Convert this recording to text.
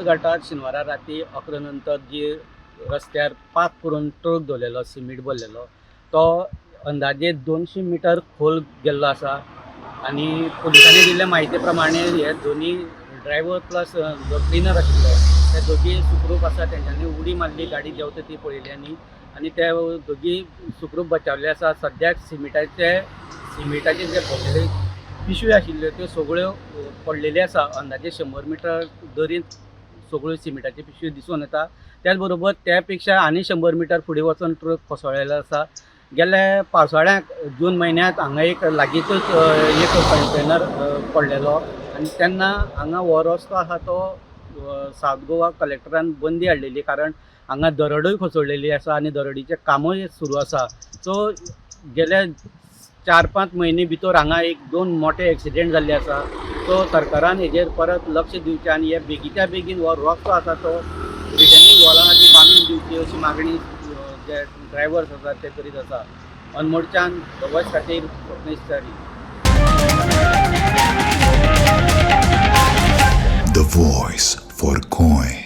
घाटार शेनवारा राती 11 नंतर जी रस्त्यार पार्क करून ट्रक दवरलेलो सिमीट भरलेलो तो अंदाजे 200 मिटर खोल गेल्लो आसा आणि पुलिसांनी दिल्ल्या म्हायती प्रमाणे हे दोन्ही ड्रायव्हर प्लस जो क्लिनर आशिल्लो ते दोगी सुखरूप आसा. तेंच्यांनी उडी मारली, गाडी देंवता ती पळयल्यांनी आणि ते दोगी सुखरूप बचावले आसा. सद्याक सिमिटाचे जे भरलेले पिशवी आशिल्ल्यो त्यो सगळ्यो पडलेल्यो आसा. अंदाजे 100 मिटर दरींत सगळ्यो सिमिटाच्यो पिशवी दिसून येता. त्याच बरोबर त्या पेक्षा आनी 100 मिटर फुडें वचून ट्रक कोसळ्ळेलो आसा. गेल्या पावसाळ्याक जून म्हयन्यांत हांगा एक लागींचूच एक कंटेनर पडलेलो आणि तेन्ना हांगा हो रस्तो आसा तो सावथ गोवा कलेक्टरान बंदी हाडलेली, कारण हांगा दरडूय कोसळलेली आसा आणि दरडीचें कामूय सुरू आसा. सो गेल्या 4-5 म्हयने भितर हांगा 1-2 मोठे एक्सिडेंट जाल्ले आसा. सो सरकारान हेजेर परत लक्ष दिवचें आणि हे बेगीच्या बेगीन हो रस्तो आसा तो रिटर्निंग वॉलांनी बांदून दिवची अशी मागणी जे ड्रायव्हर्स आसात ते करीत आसा. अनमोडच्यान द वॉयस खातीर Swapnesh Chari. The voice for Coin.